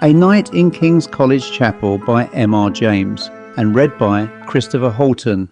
A Night in King's College Chapel by M.R.James and read by Chris Halton.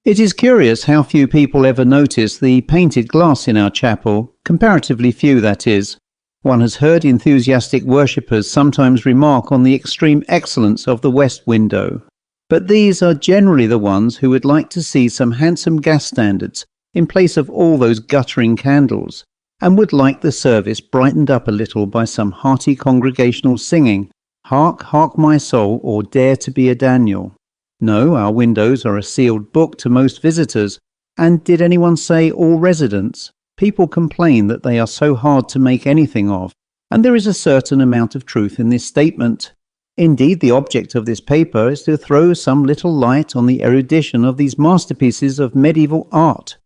It is curious how few people ever notice the painted glass in our chapel, comparatively few that is. One has heard enthusiastic worshippers sometimes remark on the extreme excellence of the west window, but these are generally the ones who would like to see some handsome gas standards in place of all those guttering candles, and would like the service brightened up a little by some hearty congregational singing, "Hark, hark my soul," or "Dare to be a Daniel." No, our windows are a sealed book to most visitors, and did anyone say all residents? People complain that they are so hard to make anything of, and there is a certain amount of truth in this statement. Indeed, the object of this paper is to throw some little light on the erudition of these masterpieces of medieval art.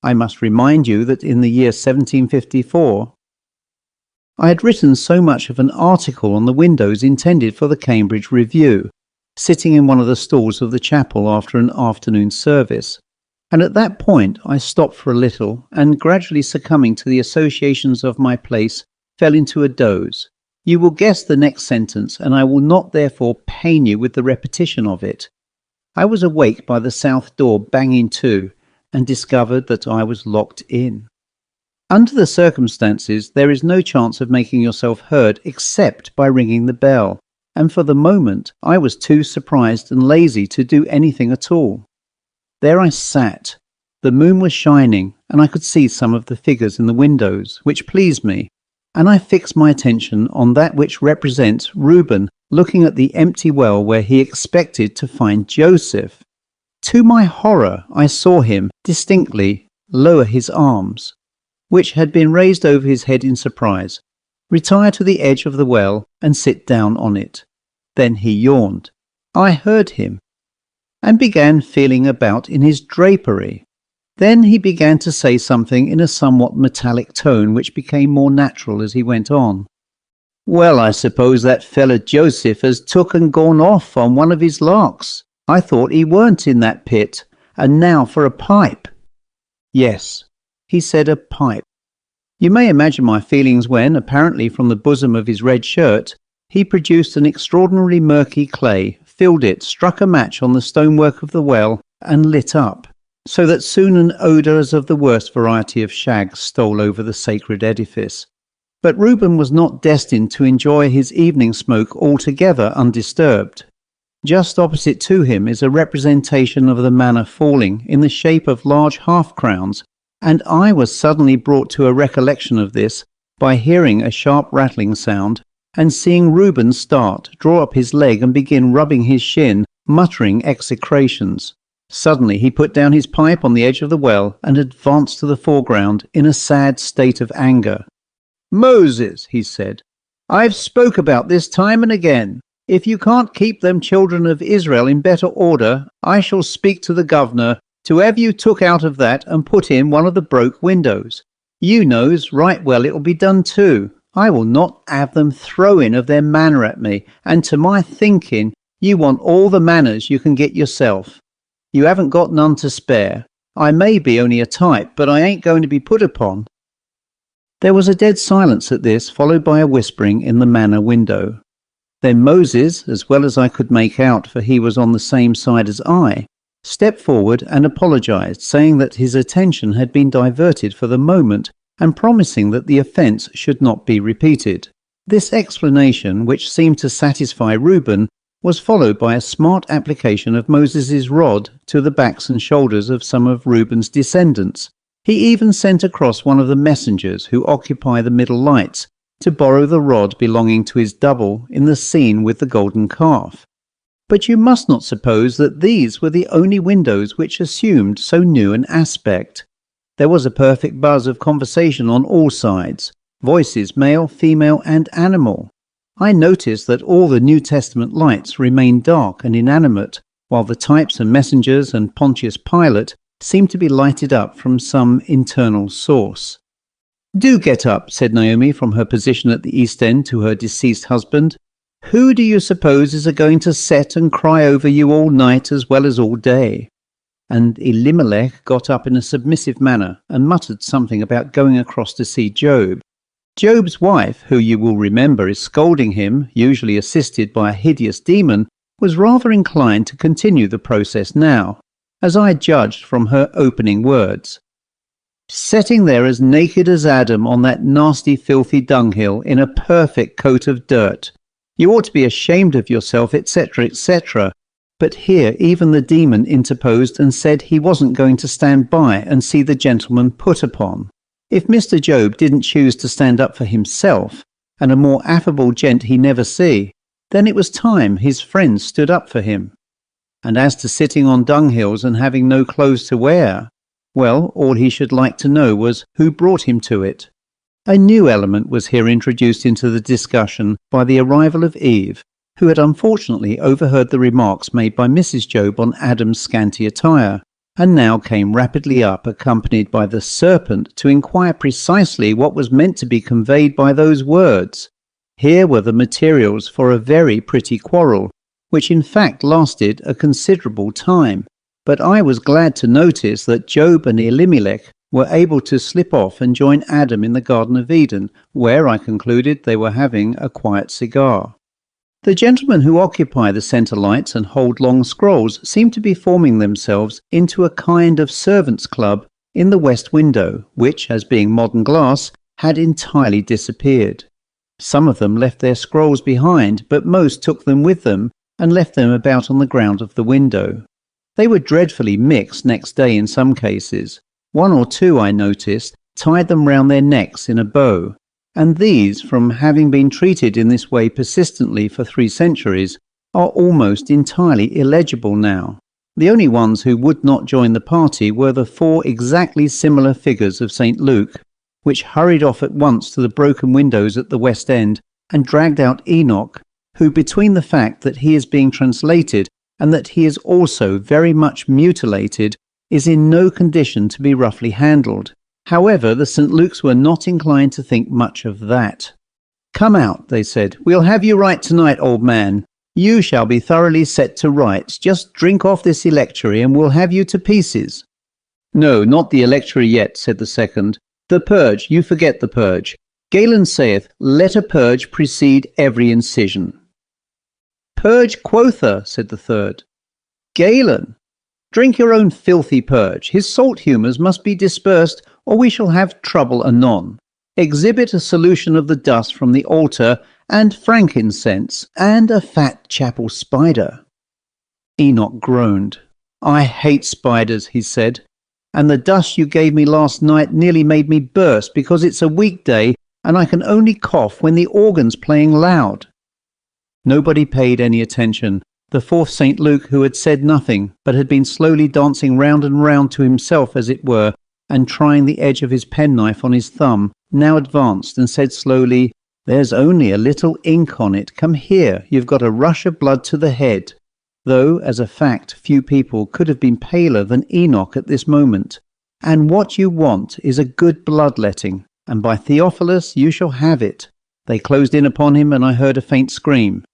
I must remind you that in the year 1754, I had written so much of an article on the windows intended for the Cambridge Review, sitting in one of the stalls of the chapel after an afternoon service, and at that point I stopped for a little, and gradually succumbing to the associations of my place, fell into a doze. You will guess the next sentence, and I will not therefore pain you with the repetition of it. I was awake by the south door banging to, and discovered that I was locked in. Under the circumstances, there is no chance of making yourself heard except by ringing the bell, and for the moment I was too surprised and lazy to do anything at all. There I sat. The moon was shining, and I could see some of the figures in the windows, which pleased me, and I fixed my attention on that which represents Reuben looking at the empty well where he expected to find Joseph. To my horror, I saw him distinctly lower his arms, which had been raised over his head in surprise, retire to the edge of the well and sit down on it. Then he yawned. I heard him, and began feeling about in his drapery. Then he began to say something in a somewhat metallic tone which became more natural as he went on. "Well, I suppose that fella Joseph has took and gone off on one of his larks. I thought he weren't in that pit, and now for a pipe." Yes, he said a pipe. You may imagine my feelings when, apparently from the bosom of his red shirt, he produced an extraordinarily murky clay, filled it, struck a match on the stonework of the well, and lit up, so that soon an odour as of the worst variety of shag stole over the sacred edifice. But Reuben was not destined to enjoy his evening smoke altogether undisturbed. Just opposite to him is a representation of the manna falling in the shape of large half-crowns, and I was suddenly brought to a recollection of this by hearing a sharp rattling sound and seeing Reuben start, draw up his leg and begin rubbing his shin, muttering execrations. Suddenly he put down his pipe on the edge of the well and advanced to the foreground in a sad state of anger. "Moses," he said, "I've spoke about this time and again. If you can't keep them children of Israel in better order, I shall speak to the governor to have you took out of that and put in one of the broke windows. You knows right well it'll be done too. I will not have them throwing of their manna at me, and to my thinking, you want all the manners you can get yourself. You haven't got none to spare. I may be only a type, but I ain't going to be put upon." There was a dead silence at this, followed by a whispering in the manor window. Then Moses, as well as I could make out, for he was on the same side as I, stepped forward and apologized, saying that his attention had been diverted for the moment, and promising that the offence should not be repeated. This explanation, which seemed to satisfy Reuben, was followed by a smart application of Moses's rod to the backs and shoulders of some of Reuben's descendants. He even sent across one of the messengers who occupy the middle lights to borrow the rod belonging to his double in the scene with the golden calf. But you must not suppose that these were the only windows which assumed so new an aspect. There was a perfect buzz of conversation on all sides, voices male, female, and animal. I noticed that all the New Testament lights remained dark and inanimate, while the types and messengers and Pontius Pilate seemed to be lighted up from some internal source. "Do get up," said Naomi from her position at the east end to her deceased husband. "Who do you suppose is a-going to set and cry over you all night as well as all day?" And Elimelech got up in a submissive manner and muttered something about going across to see Job. Job's wife, who you will remember is scolding him, usually assisted by a hideous demon, was rather inclined to continue the process now, as I judged from her opening words. Sitting there as naked as Adam on that nasty filthy dunghill in a perfect coat of dirt. You ought to be ashamed of yourself, etc., etc. But here even the demon interposed and said he wasn't going to stand by and see the gentleman put upon. If Mr. Job didn't choose to stand up for himself, and a more affable gent he never see, then it was time his friends stood up for him. And as to sitting on dunghills and having no clothes to wear, well, all he should like to know was who brought him to it. A new element was here introduced into the discussion by the arrival of Eve, who had unfortunately overheard the remarks made by Mrs. Job on Adam's scanty attire, and now came rapidly up accompanied by the serpent to inquire precisely what was meant to be conveyed by those words. Here were the materials for a very pretty quarrel, which in fact lasted a considerable time, but I was glad to notice that Job and Elimelech were able to slip off and join Adam in the Garden of Eden, where I concluded they were having a quiet cigar. The gentlemen who occupy the centre lights and hold long scrolls seem to be forming themselves into a kind of servants' club in the west window, which, as being modern glass, had entirely disappeared. Some of them left their scrolls behind, but most took them with them and left them about on the ground of the window. They were dreadfully mixed next day in some cases. One or two, I noticed, tied them round their necks in a bow, and these, from having been treated in this way persistently for 3 centuries, are almost entirely illegible now. The only ones who would not join the party were the 4 exactly similar figures of St. Luke, which hurried off at once to the broken windows at the west end and dragged out Enoch, who, between the fact that he is being translated and that he is also very much mutilated, is in no condition to be roughly handled. However, the St. Luke's were not inclined to think much of that. "Come out," they said. "We'll have you right tonight, old man. You shall be thoroughly set to rights. Just drink off this electuary and we'll have you to pieces." "No, not the electuary yet," said the second. "The purge, you forget the purge. Galen saith, let a purge precede every incision." "Purge, quotha," said the third. "Galen, drink your own filthy purge. His salt humours must be dispersed, or we shall have trouble anon. Exhibit a solution of the dust from the altar, and frankincense, and a fat chapel spider." Enoch groaned. "I hate spiders," he said, "and the dust you gave me last night nearly made me burst because it's a weekday and I can only cough when the organ's playing loud." Nobody paid any attention. The 4th St. Luke, who had said nothing, but had been slowly dancing round and round to himself, as it were, and trying the edge of his penknife on his thumb, now advanced and said slowly, "There's only a little ink on it. Come here, you've got a rush of blood to the head." Though, as a fact, few people could have been paler than Enoch at this moment. "And what you want is a good bloodletting, and by Theophilus you shall have it." They closed in upon him, and I heard a faint scream.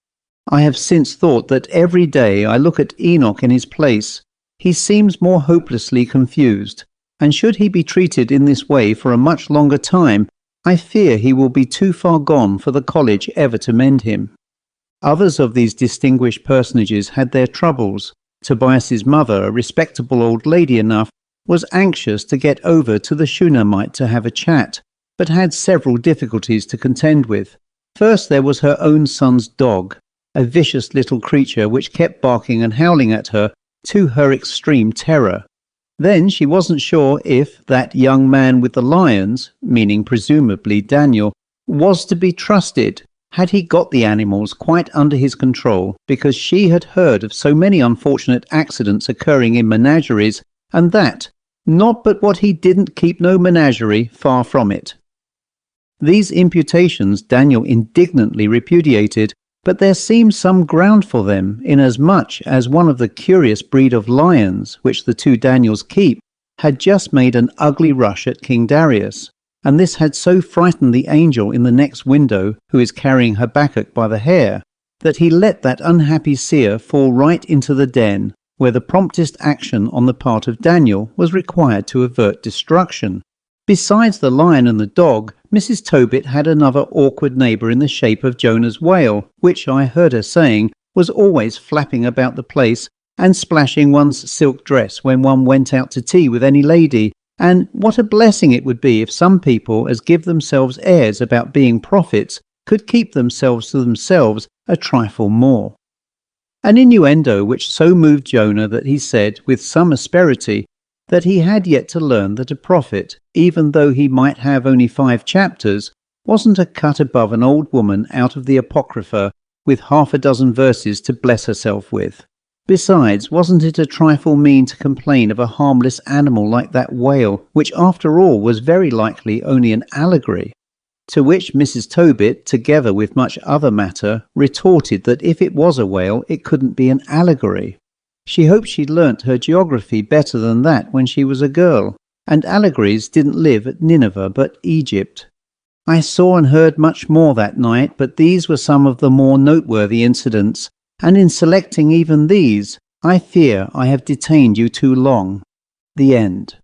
I have since thought that every day I look at Enoch in his place, he seems more hopelessly confused, and should he be treated in this way for a much longer time, I fear he will be too far gone for the college ever to mend him. Others of these distinguished personages had their troubles. Tobias's mother, a respectable old lady enough, was anxious to get over to the Shunammite to have a chat, but had several difficulties to contend with. First there was her own son's dog, a vicious little creature which kept barking and howling at her, to her extreme terror. Then she wasn't sure if that young man with the lions, meaning presumably Daniel, was to be trusted. Had he got the animals quite under his control, because she had heard of so many unfortunate accidents occurring in menageries, and that, not but what he didn't keep no menagerie, far from it. These imputations Daniel indignantly repudiated, but there seemed some ground for them, inasmuch as one of the curious breed of lions, which the 2 Daniels keep, had just made an ugly rush at King Darius, and this had so frightened the angel in the next window, who is carrying Habakkuk by the hair, that he let that unhappy seer fall right into the den, where the promptest action on the part of Daniel was required to avert destruction. Besides the lion and the dog, Mrs. Tobit had another awkward neighbour in the shape of Jonah's whale, which I heard her saying was always flapping about the place and splashing one's silk dress when one went out to tea with any lady, and what a blessing it would be if some people as give themselves airs about being prophets could keep themselves to themselves a trifle more. An innuendo which so moved Jonah that he said, with some asperity, that he had yet to learn that a prophet, even though he might have only 5 chapters, wasn't a cut above an old woman out of the Apocrypha with 6 verses to bless herself with. Besides, wasn't it a trifle mean to complain of a harmless animal like that whale, which after all was very likely only an allegory? To which Mrs. Tobit, together with much other matter, retorted that if it was a whale, it couldn't be an allegory. She hoped she'd learnt her geography better than that when she was a girl, and allegories didn't live at Nineveh but Egypt. I saw and heard much more that night, but these were some of the more noteworthy incidents, and in selecting even these, I fear I have detained you too long. The end.